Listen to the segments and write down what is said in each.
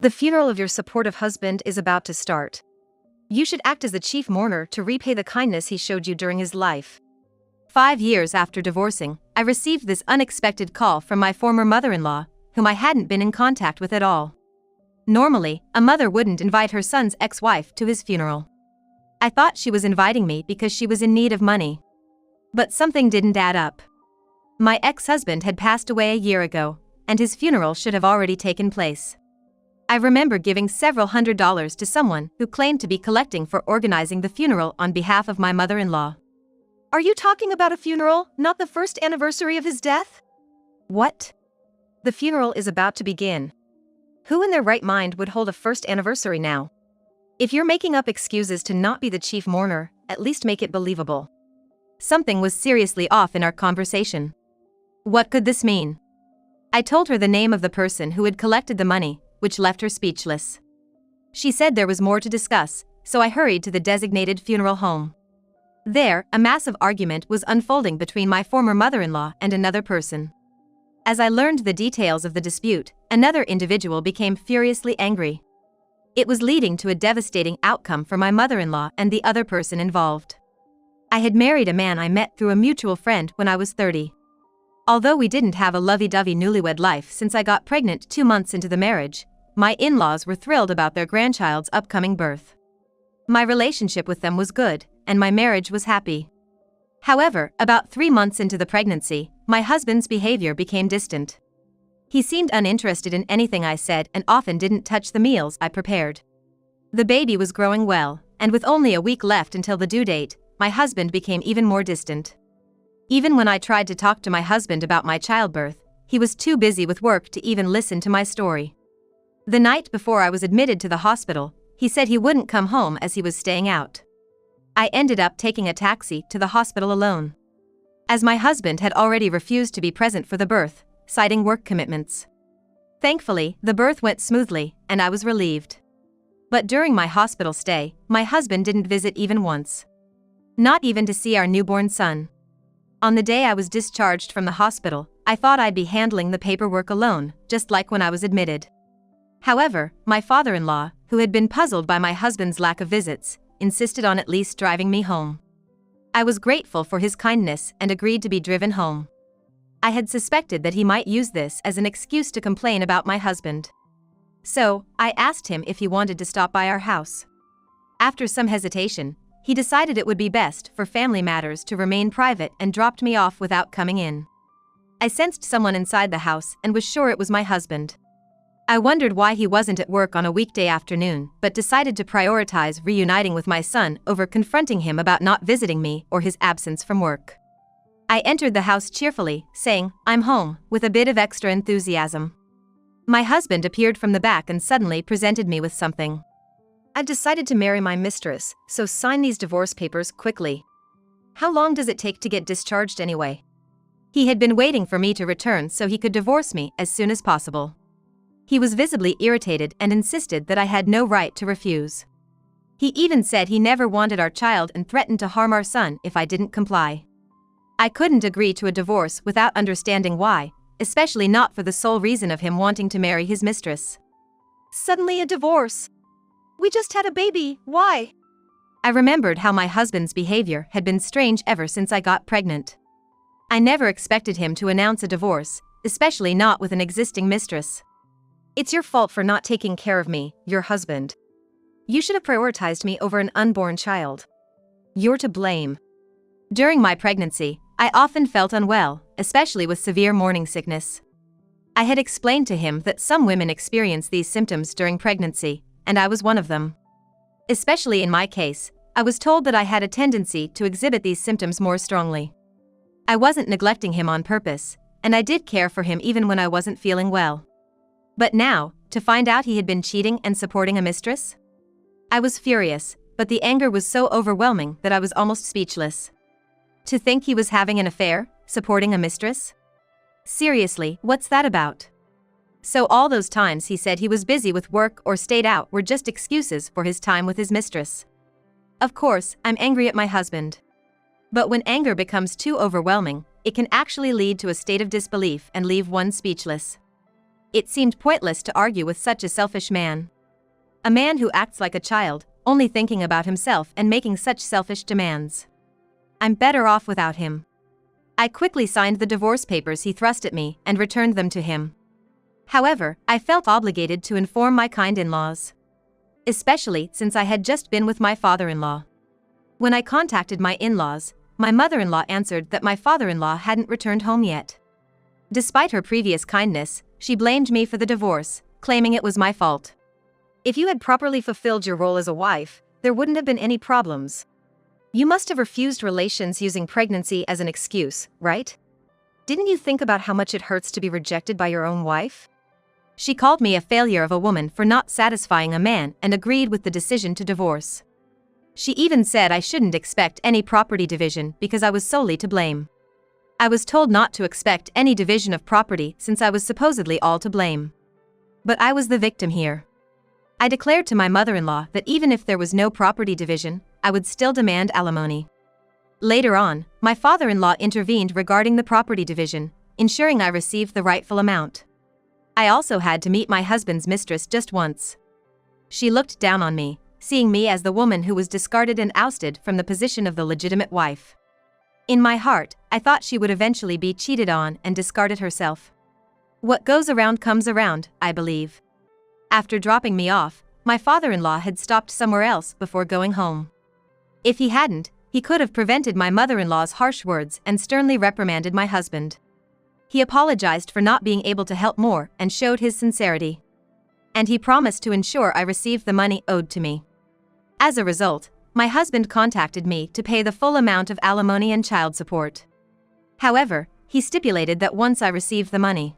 The funeral of your supportive husband is about to start. You should act as the chief mourner to repay the kindness he showed you during his life. 5 years after divorcing, I received this unexpected call from my former mother-in-law, whom I hadn't been in contact with at all. Normally, a mother wouldn't invite her son's ex-wife to his funeral. I thought she was inviting me because she was in need of money. But something didn't add up. My ex-husband had passed away a year ago, and his funeral should have already taken place. I remember giving several $100s to someone who claimed to be collecting for organizing the funeral on behalf of my mother-in-law. Are you talking about a funeral, not the first anniversary of his death? What? The funeral is about to begin. Who in their right mind would hold a first anniversary now? If you're making up excuses to not be the chief mourner, at least make it believable. Something was seriously off in our conversation. What could this mean? I told her the name of the person who had collected the money, which left her speechless. She said there was more to discuss, so I hurried to the designated funeral home. There, a massive argument was unfolding between my former mother-in-law and another person. As I learned the details of the dispute, another individual became furiously angry. It was leading to a devastating outcome for my mother-in-law and the other person involved. I had married a man I met through a mutual friend when I was 30. Although we didn't have a lovey-dovey newlywed life since I got pregnant 2 months into the marriage, my in-laws were thrilled about their grandchild's upcoming birth. My relationship with them was good, and my marriage was happy. However, about 3 months into the pregnancy, my husband's behavior became distant. He seemed uninterested in anything I said and often didn't touch the meals I prepared. The baby was growing well, and with only a week left until the due date, my husband became even more distant. Even when I tried to talk to my husband about my childbirth, he was too busy with work to even listen to my story. The night before I was admitted to the hospital, he said he wouldn't come home as he was staying out. I ended up taking a taxi to the hospital alone, as my husband had already refused to be present for the birth, citing work commitments. Thankfully, the birth went smoothly, and I was relieved. But during my hospital stay, my husband didn't visit even once. Not even to see our newborn son. On the day I was discharged from the hospital, I thought I'd be handling the paperwork alone, just like when I was admitted. However, my father-in-law, who had been puzzled by my husband's lack of visits, insisted on at least driving me home. I was grateful for his kindness and agreed to be driven home. I had suspected that he might use this as an excuse to complain about my husband. So, I asked him if he wanted to stop by our house. After some hesitation, he decided it would be best for family matters to remain private and dropped me off without coming in. I sensed someone inside the house and was sure it was my husband. I wondered why he wasn't at work on a weekday afternoon, but decided to prioritize reuniting with my son over confronting him about not visiting me or his absence from work. I entered the house cheerfully, saying, "I'm home," with a bit of extra enthusiasm. My husband appeared from the back and suddenly presented me with something. "I've decided to marry my mistress, so sign these divorce papers quickly." "How long does it take to get discharged anyway?" He had been waiting for me to return so he could divorce me as soon as possible. He was visibly irritated and insisted that I had no right to refuse. He even said he never wanted our child and threatened to harm our son if I didn't comply. I couldn't agree to a divorce without understanding why, especially not for the sole reason of him wanting to marry his mistress. "Suddenly a divorce? We just had a baby, why?" I remembered how my husband's behavior had been strange ever since I got pregnant. I never expected him to announce a divorce, especially not with an existing mistress. "It's your fault for not taking care of me, your husband. You should have prioritized me over an unborn child. You're to blame." During my pregnancy, I often felt unwell, especially with severe morning sickness. I had explained to him that some women experience these symptoms during pregnancy, and I was one of them. Especially in my case, I was told that I had a tendency to exhibit these symptoms more strongly. I wasn't neglecting him on purpose, and I did care for him even when I wasn't feeling well. But now, to find out he had been cheating and supporting a mistress? I was furious, but the anger was so overwhelming that I was almost speechless. To think he was having an affair, supporting a mistress? Seriously, what's that about? So all those times he said he was busy with work or stayed out were just excuses for his time with his mistress. Of course, I'm angry at my husband. But when anger becomes too overwhelming, it can actually lead to a state of disbelief and leave one speechless. It seemed pointless to argue with such a selfish man. A man who acts like a child, only thinking about himself and making such selfish demands. I'm better off without him. I quickly signed the divorce papers he thrust at me and returned them to him. However, I felt obligated to inform my kind in-laws. Especially since I had just been with my father-in-law. When I contacted my in-laws, my mother-in-law answered that my father-in-law hadn't returned home yet. Despite her previous kindness, she blamed me for the divorce, claiming it was my fault. If you had properly fulfilled your role as a wife, there wouldn't have been any problems. You must have refused relations using pregnancy as an excuse, right? Didn't you think about how much it hurts to be rejected by your own wife? She called me a failure of a woman for not satisfying a man and agreed with the decision to divorce. She even said I shouldn't expect any property division because I was solely to blame. I was told not to expect any division of property since I was supposedly all to blame. But I was the victim here. I declared to my mother-in-law that even if there was no property division, I would still demand alimony. Later on, my father-in-law intervened regarding the property division, ensuring I received the rightful amount. I also had to meet my husband's mistress just once. She looked down on me, seeing me as the woman who was discarded and ousted from the position of the legitimate wife. In my heart, I thought she would eventually be cheated on and discarded herself. What goes around comes around, I believe. After dropping me off, my father-in-law had stopped somewhere else before going home. If he hadn't, he could have prevented my mother-in-law's harsh words and sternly reprimanded my husband. He apologized for not being able to help more and showed his sincerity. And he promised to ensure I received the money owed to me. As a result, my husband contacted me to pay the full amount of alimony and child support. However, he stipulated that once I received the money,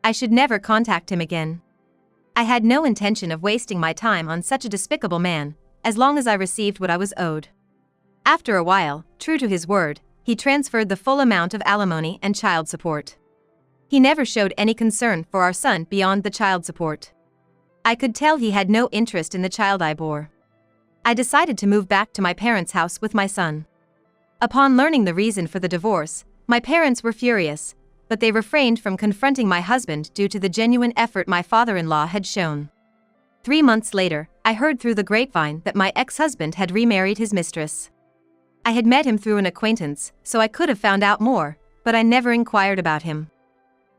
I should never contact him again. I had no intention of wasting my time on such a despicable man, as long as I received what I was owed. After a while, true to his word, he transferred the full amount of alimony and child support. He never showed any concern for our son beyond the child support. I could tell he had no interest in the child I bore. I decided to move back to my parents' house with my son. Upon learning the reason for the divorce, my parents were furious, but they refrained from confronting my husband due to the genuine effort my father-in-law had shown. 3 months later, I heard through the grapevine that my ex-husband had remarried his mistress. I had met him through an acquaintance, so I could have found out more, but I never inquired about him.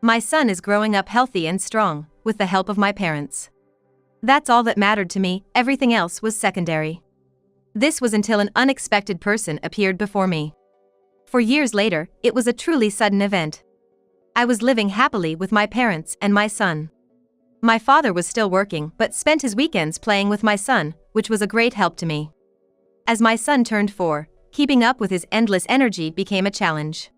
My son is growing up healthy and strong, with the help of my parents. That's all that mattered to me, everything else was secondary. This was until an unexpected person appeared before me. 4 years later, it was a truly sudden event. I was living happily with my parents and my son. My father was still working but spent his weekends playing with my son, which was a great help to me. As my son turned 4, keeping up with his endless energy became a challenge.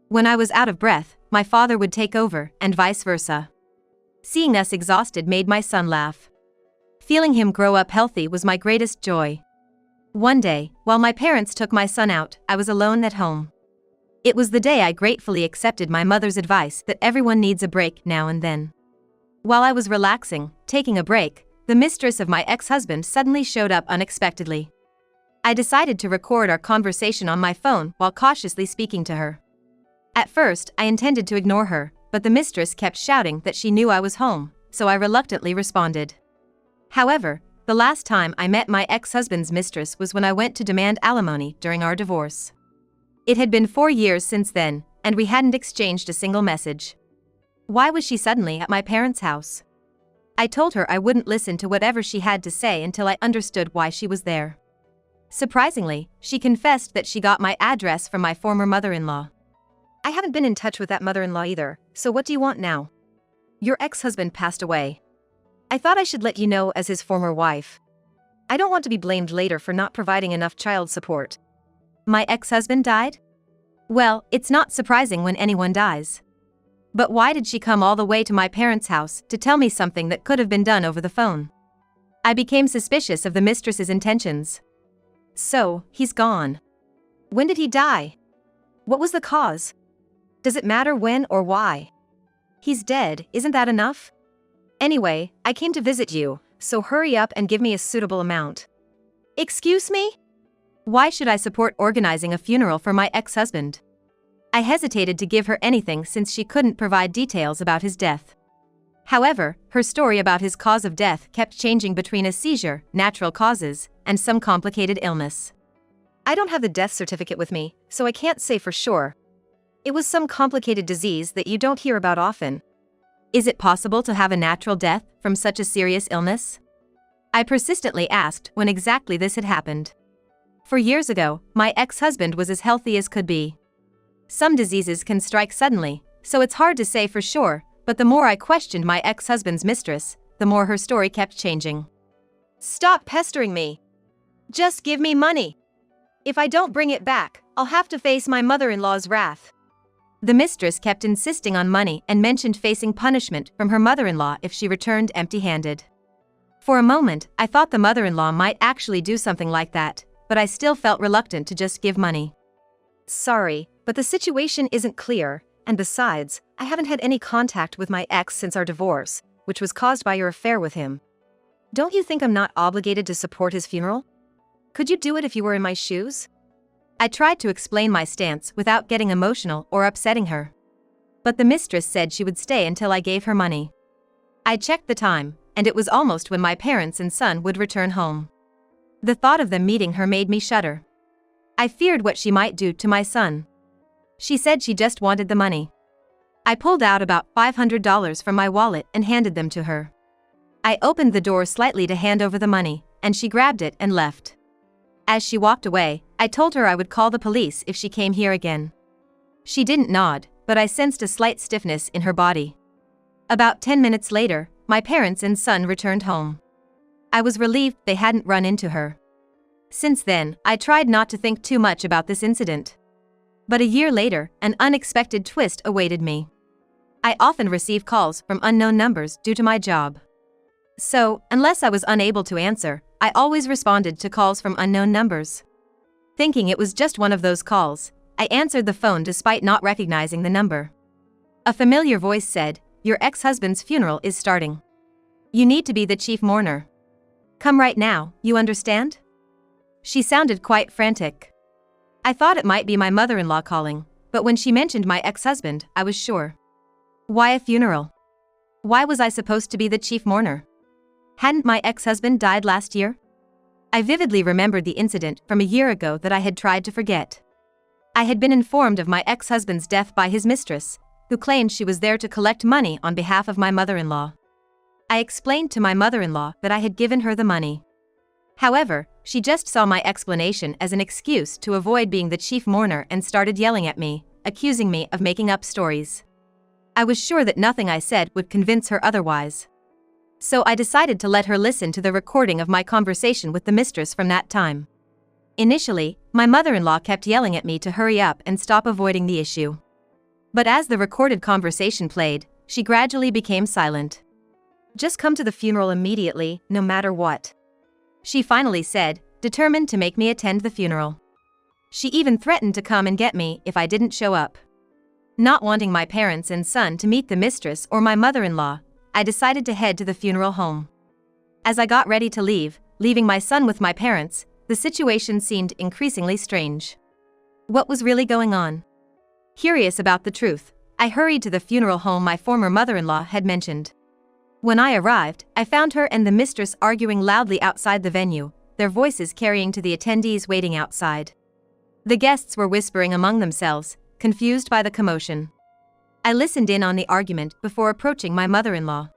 When I was out of breath, my father would take over, and vice versa. Seeing us exhausted made my son laugh. Feeling him grow up healthy was my greatest joy. One day, while my parents took my son out, I was alone at home. It was the day I gratefully accepted my mother's advice that everyone needs a break now and then. While I was relaxing, taking a break, the mistress of my ex-husband suddenly showed up unexpectedly. I decided to record our conversation on my phone while cautiously speaking to her. At first, I intended to ignore her, but the mistress kept shouting that she knew I was home, so I reluctantly responded. However, the last time I met my ex-husband's mistress was when I went to demand alimony during our divorce. It had been 4 years since then, and we hadn't exchanged a single message. Why was she suddenly at my parents' house? I told her I wouldn't listen to whatever she had to say until I understood why she was there. Surprisingly, she confessed that she got my address from my former mother-in-law. I haven't been in touch with that mother-in-law either, so what do you want now? Your ex-husband passed away. I thought I should let you know as his former wife. I don't want to be blamed later for not providing enough child support. My ex-husband died? Well, it's not surprising when anyone dies. But why did she come all the way to my parents' house to tell me something that could have been done over the phone? I became suspicious of the mistress's intentions. So, he's gone. When did he die? What was the cause? Does it matter when or why? He's dead, isn't that enough? Anyway, I came to visit you, so hurry up and give me a suitable amount. Excuse me? Why should I support organizing a funeral for my ex-husband? I hesitated to give her anything since she couldn't provide details about his death. However, her story about his cause of death kept changing between a seizure, natural causes, and some complicated illness. I don't have the death certificate with me, so I can't say for sure. It was some complicated disease that you don't hear about often. Is it possible to have a natural death from such a serious illness? I persistently asked when exactly this had happened. For years ago, my ex-husband was as healthy as could be. Some diseases can strike suddenly, so it's hard to say for sure, but the more I questioned my ex-husband's mistress, the more her story kept changing. Stop pestering me. Just give me money. If I don't bring it back, I'll have to face my mother-in-law's wrath. The mistress kept insisting on money and mentioned facing punishment from her mother-in-law if she returned empty-handed. For a moment, I thought the mother-in-law might actually do something like that, but I still felt reluctant to just give money. Sorry, but the situation isn't clear, and besides, I haven't had any contact with my ex since our divorce, which was caused by your affair with him. Don't you think I'm not obligated to support his funeral? Could you do it if you were in my shoes? I tried to explain my stance without getting emotional or upsetting her. But the mistress said she would stay until I gave her money. I checked the time, and it was almost when my parents and son would return home. The thought of them meeting her made me shudder. I feared what she might do to my son. She said she just wanted the money. I pulled out about $500 from my wallet and handed them to her. I opened the door slightly to hand over the money, and she grabbed it and left. As she walked away, I told her I would call the police if she came here again. She didn't nod, but I sensed a slight stiffness in her body. About 10 minutes later, my parents and son returned home. I was relieved they hadn't run into her. Since then, I tried not to think too much about this incident. But a year later, an unexpected twist awaited me. I often receive calls from unknown numbers due to my job. So, unless I was unable to answer, I always responded to calls from unknown numbers. Thinking it was just one of those calls, I answered the phone despite not recognizing the number. A familiar voice said, "Your ex-husband's funeral is starting. You need to be the chief mourner. Come right now, you understand?" She sounded quite frantic. I thought it might be my mother-in-law calling, but when she mentioned my ex-husband, I was sure. Why a funeral? Why was I supposed to be the chief mourner? Hadn't my ex-husband died last year? I vividly remembered the incident from a year ago that I had tried to forget. I had been informed of my ex-husband's death by his mistress, who claimed she was there to collect money on behalf of my mother-in-law. I explained to my mother-in-law that I had given her the money. However, she just saw my explanation as an excuse to avoid being the chief mourner and started yelling at me, accusing me of making up stories. I was sure that nothing I said would convince her otherwise. So I decided to let her listen to the recording of my conversation with the mistress from that time. Initially, my mother-in-law kept yelling at me to hurry up and stop avoiding the issue. But as the recorded conversation played, she gradually became silent. Just come to the funeral immediately, no matter what. She finally said, determined to make me attend the funeral. She even threatened to come and get me if I didn't show up. Not wanting my parents and son to meet the mistress or my mother-in-law, I decided to head to the funeral home. As I got ready to leave, leaving my son with my parents, the situation seemed increasingly strange. What was really going on? Curious about the truth, I hurried to the funeral home my former mother-in-law had mentioned. When I arrived, I found her and the mistress arguing loudly outside the venue, their voices carrying to the attendees waiting outside. The guests were whispering among themselves, confused by the commotion. I listened in on the argument before approaching my mother-in-law.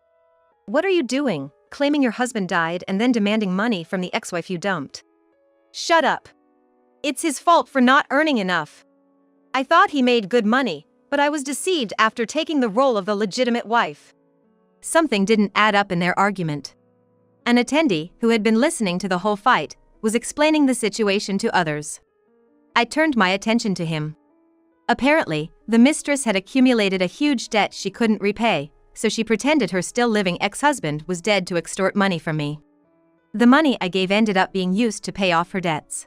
What are you doing, claiming your husband died and then demanding money from the ex-wife you dumped? Shut up. It's his fault for not earning enough. I thought he made good money, but I was deceived after taking the role of the legitimate wife. Something didn't add up in their argument. An attendee, who had been listening to the whole fight, was explaining the situation to others. I turned my attention to him. Apparently, the mistress had accumulated a huge debt she couldn't repay, so she pretended her still-living ex-husband was dead to extort money from me. The money I gave ended up being used to pay off her debts.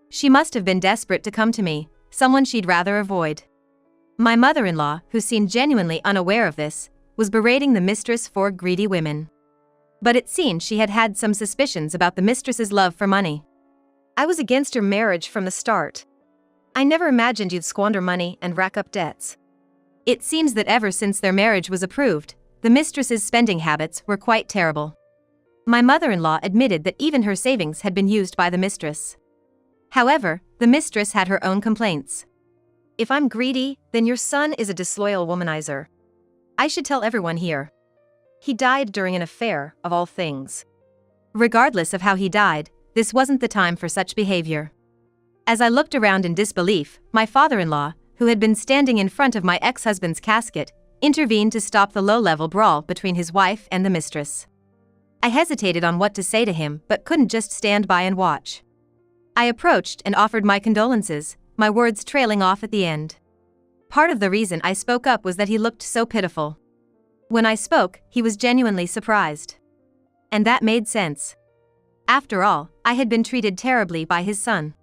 She must have been desperate to come to me, someone she'd rather avoid. My mother-in-law, who seemed genuinely unaware of this, was berating the mistress for greedy women. But it seemed she had had some suspicions about the mistress's love for money. I was against your marriage from the start. I never imagined you'd squander money and rack up debts. It seems that ever since their marriage was approved, the mistress's spending habits were quite terrible. My mother-in-law admitted that even her savings had been used by the mistress. However, the mistress had her own complaints. If I'm greedy, then your son is a disloyal womanizer. I should tell everyone here. He died during an affair, of all things. Regardless of how he died, this wasn't the time for such behavior. As I looked around in disbelief, my father-in-law, who had been standing in front of my ex-husband's casket, intervened to stop the low-level brawl between his wife and the mistress. I hesitated on what to say to him but couldn't just stand by and watch. I approached and offered my condolences, my words trailing off at the end. Part of the reason I spoke up was that he looked so pitiful. When I spoke, he was genuinely surprised. And that made sense. After all, I had been treated terribly by his son.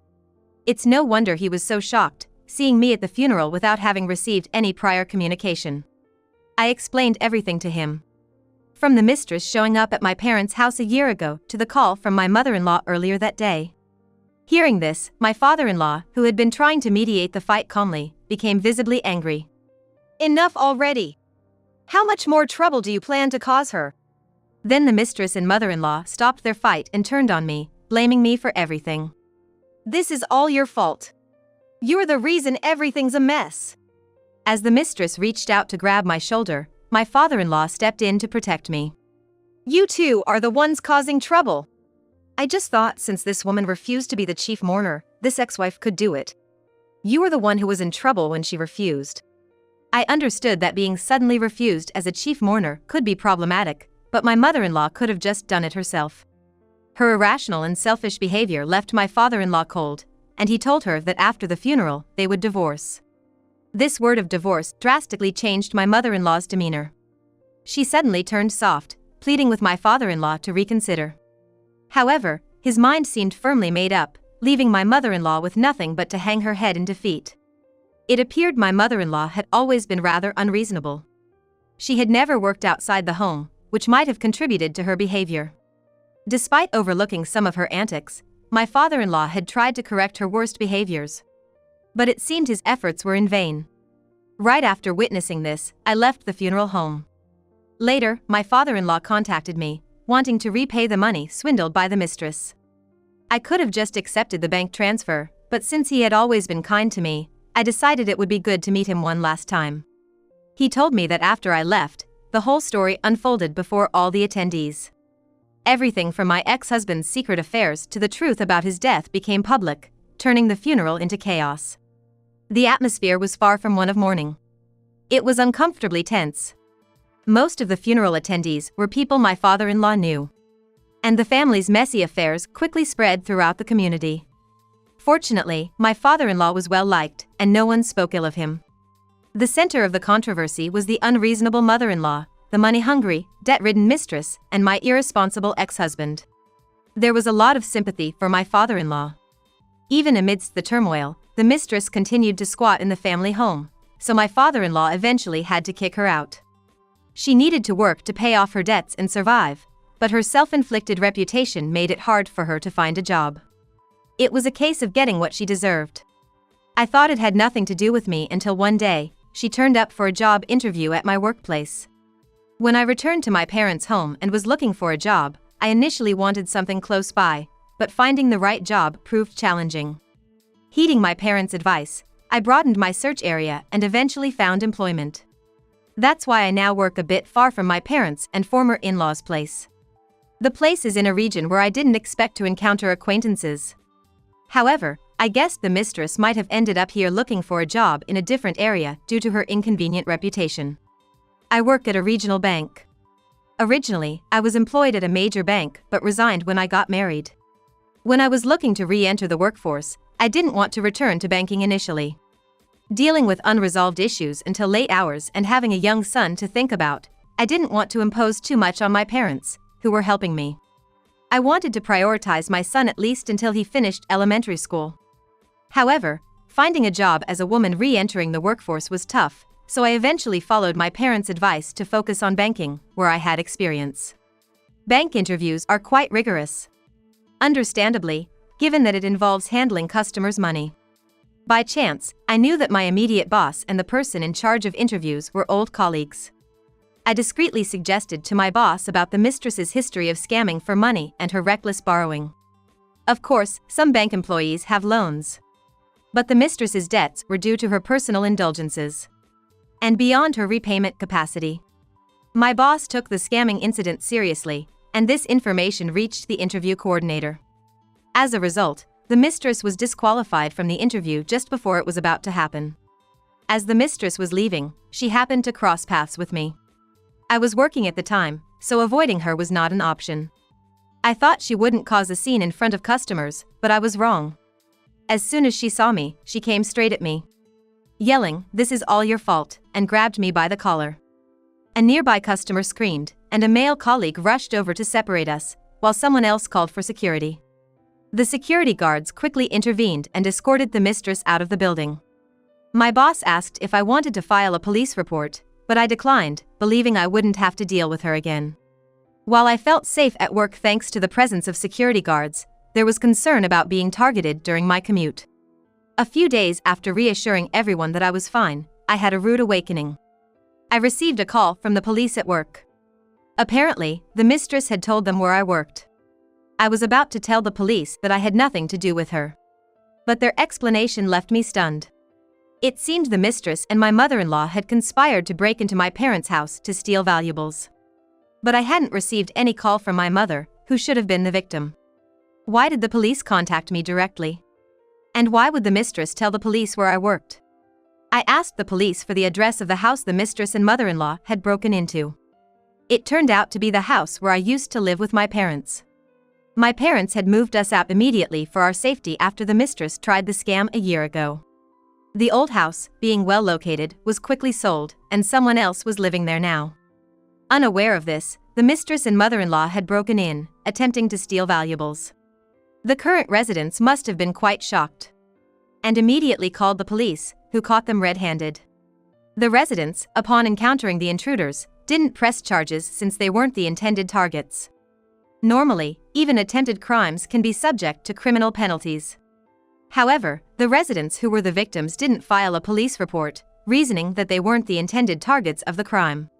It's no wonder he was so shocked, seeing me at the funeral without having received any prior communication. I explained everything to him. From the mistress showing up at my parents' house a year ago to the call from my mother-in-law earlier that day. Hearing this, my father-in-law, who had been trying to mediate the fight calmly, became visibly angry. Enough already! How much more trouble do you plan to cause her? Then the mistress and mother-in-law stopped their fight and turned on me, blaming me for everything. This is all your fault. You're the reason everything's a mess. As the mistress reached out to grab my shoulder, my father-in-law stepped in to protect me. You two are the ones causing trouble. I just thought since this woman refused to be the chief mourner, this ex-wife could do it. You were the one who was in trouble when she refused. I understood that being suddenly refused as a chief mourner could be problematic, but my mother-in-law could have just done it herself. Her irrational and selfish behavior left my father-in-law cold, and he told her that after the funeral, they would divorce. This word of divorce drastically changed my mother-in-law's demeanor. She suddenly turned soft, pleading with my father-in-law to reconsider. However, his mind seemed firmly made up, leaving my mother-in-law with nothing but to hang her head in defeat. It appeared my mother-in-law had always been rather unreasonable. She had never worked outside the home, which might have contributed to her behavior. Despite overlooking some of her antics, my father-in-law had tried to correct her worst behaviors. But it seemed his efforts were in vain. Right after witnessing this, I left the funeral home. Later, my father-in-law contacted me, wanting to repay the money swindled by the mistress. I could have just accepted the bank transfer, but since he had always been kind to me, I decided it would be good to meet him one last time. He told me that after I left, the whole story unfolded before all the attendees. Everything from my ex-husband's secret affairs to the truth about his death became public, turning the funeral into chaos. The atmosphere was far from one of mourning. It was uncomfortably tense. Most of the funeral attendees were people my father-in-law knew. And the family's messy affairs quickly spread throughout the community. Fortunately, my father-in-law was well-liked, and no one spoke ill of him. The center of the controversy was the unreasonable mother-in-law, the money-hungry, debt-ridden mistress, and my irresponsible ex-husband. There was a lot of sympathy for my father-in-law. Even amidst the turmoil, the mistress continued to squat in the family home, so my father-in-law eventually had to kick her out. She needed to work to pay off her debts and survive, but her self-inflicted reputation made it hard for her to find a job. It was a case of getting what she deserved. I thought it had nothing to do with me until one day, she turned up for a job interview at my workplace. When I returned to my parents' home and was looking for a job, I initially wanted something close by, but finding the right job proved challenging. Heeding my parents' advice, I broadened my search area and eventually found employment. That's why I now work a bit far from my parents' and former in-laws' place. The place is in a region where I didn't expect to encounter acquaintances. However, I guessed the mistress might have ended up here looking for a job in a different area due to her inconvenient reputation. I work at a regional bank. Originally, I was employed at a major bank but resigned when I got married. When I was looking to re-enter the workforce, I didn't want to return to banking initially. Dealing with unresolved issues until late hours and having a young son to think about, I didn't want to impose too much on my parents, who were helping me. I wanted to prioritize my son at least until he finished elementary school. However, finding a job as a woman re-entering the workforce was tough, so I eventually followed my parents' advice to focus on banking, where I had experience. Bank interviews are quite rigorous. Understandably, given that it involves handling customers' money. By chance, I knew that my immediate boss and the person in charge of interviews were old colleagues. I discreetly suggested to my boss about the mistress's history of scamming for money and her reckless borrowing. Of course, some bank employees have loans. But the mistress's debts were due to her personal indulgences and beyond her repayment capacity. My boss took the scamming incident seriously, and this information reached the interview coordinator. As a result, the mistress was disqualified from the interview just before it was about to happen. As the mistress was leaving, she happened to cross paths with me. I was working at the time, so avoiding her was not an option. I thought she wouldn't cause a scene in front of customers, but I was wrong. As soon as she saw me, she came straight at me, yelling, "This is all your fault," and grabbed me by the collar. A nearby customer screamed, and a male colleague rushed over to separate us, while someone else called for security. The security guards quickly intervened and escorted the mistress out of the building. My boss asked if I wanted to file a police report, but I declined, believing I wouldn't have to deal with her again. While I felt safe at work thanks to the presence of security guards, there was concern about being targeted during my commute. A few days after reassuring everyone that I was fine, I had a rude awakening. I received a call from the police at work. Apparently, the mistress had told them where I worked. I was about to tell the police that I had nothing to do with her. But their explanation left me stunned. It seemed the mistress and my mother-in-law had conspired to break into my parents' house to steal valuables. But I hadn't received any call from my mother, who should have been the victim. Why did the police contact me directly? And why would the mistress tell the police where I worked? I asked the police for the address of the house the mistress and mother-in-law had broken into. It turned out to be the house where I used to live with my parents. My parents had moved us out immediately for our safety after the mistress tried the scam a year ago. The old house, being well located, was quickly sold, and someone else was living there now. Unaware of this, the mistress and mother-in-law had broken in, attempting to steal valuables. The current residents must have been quite shocked, and immediately called the police, who caught them red-handed. The residents, upon encountering the intruders, didn't press charges since they weren't the intended targets. Normally, even attempted crimes can be subject to criminal penalties. However, the residents who were the victims didn't file a police report, reasoning that they weren't the intended targets of the crime.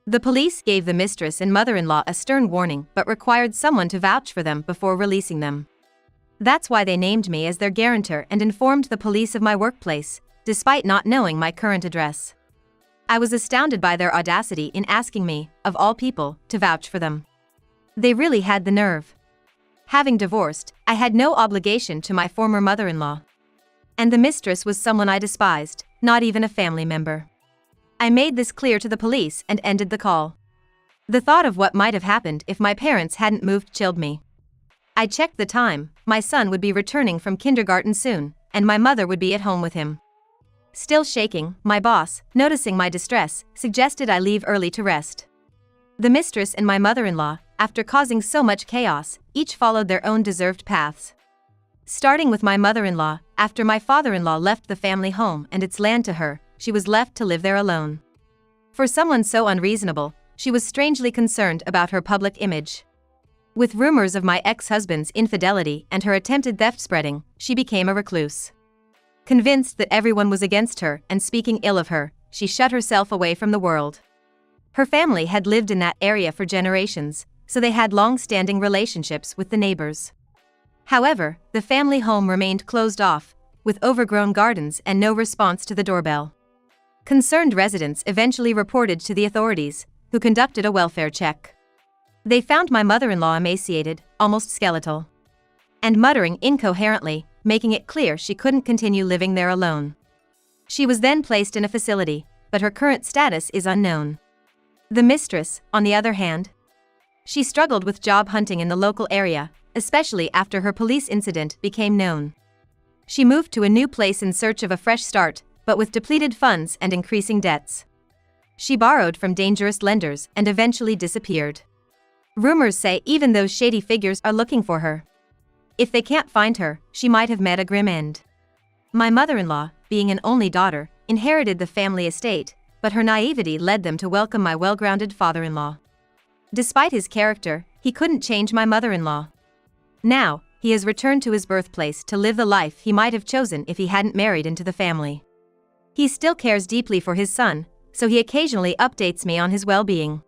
The police gave the mistress and mother-in-law a stern warning but required someone to vouch for them before releasing them. That's why they named me as their guarantor and informed the police of my workplace, despite not knowing my current address. I was astounded by their audacity in asking me, of all people, to vouch for them. They really had the nerve. Having divorced, I had no obligation to my former mother-in-law. And the mistress was someone I despised, not even a family member. I made this clear to the police and ended the call. The thought of what might have happened if my parents hadn't moved chilled me. I checked the time, my son would be returning from kindergarten soon, and my mother would be at home with him. Still shaking, my boss, noticing my distress, suggested I leave early to rest. The mistress and my mother-in-law, after causing so much chaos, each followed their own deserved paths. Starting with my mother-in-law, after my father-in-law left the family home and its land to her, she was left to live there alone. For someone so unreasonable, she was strangely concerned about her public image. With rumors of my ex-husband's infidelity and her attempted theft spreading, she became a recluse. Convinced that everyone was against her and speaking ill of her, she shut herself away from the world. Her family had lived in that area for generations, so they had long-standing relationships with the neighbors. However, the family home remained closed off, with overgrown gardens and no response to the doorbell. Concerned residents eventually reported to the authorities, who conducted a welfare check. They found my mother-in-law emaciated, almost skeletal, and muttering incoherently, making it clear she couldn't continue living there alone. She was then placed in a facility, but her current status is unknown. The mistress, on the other hand, she struggled with job hunting in the local area, especially after her police incident became known. She moved to a new place in search of a fresh start, but with depleted funds and increasing debts. She borrowed from dangerous lenders and eventually disappeared. Rumors say even those shady figures are looking for her. If they can't find her, she might have met a grim end. My mother-in-law, being an only daughter, inherited the family estate, but her naivety led them to welcome my well-grounded father-in-law. Despite his character, he couldn't change my mother-in-law. Now, he has returned to his birthplace to live the life he might have chosen if he hadn't married into the family. He still cares deeply for his son, so he occasionally updates me on his well-being.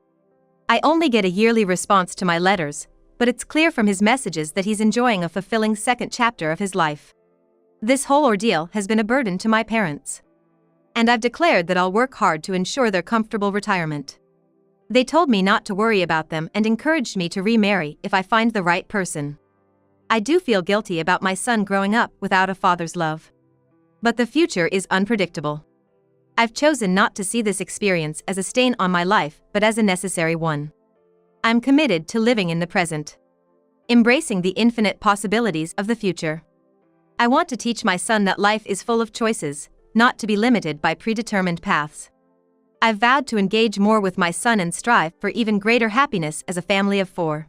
I only get a yearly response to my letters, but it's clear from his messages that he's enjoying a fulfilling second chapter of his life. This whole ordeal has been a burden to my parents. And I've declared that I'll work hard to ensure their comfortable retirement. They told me not to worry about them and encouraged me to remarry if I find the right person. I do feel guilty about my son growing up without a father's love. But the future is unpredictable. I've chosen not to see this experience as a stain on my life, but as a necessary one. I'm committed to living in the present, embracing the infinite possibilities of the future. I want to teach my son that life is full of choices, not to be limited by predetermined paths. I've vowed to engage more with my son and strive for even greater happiness as a family of 4.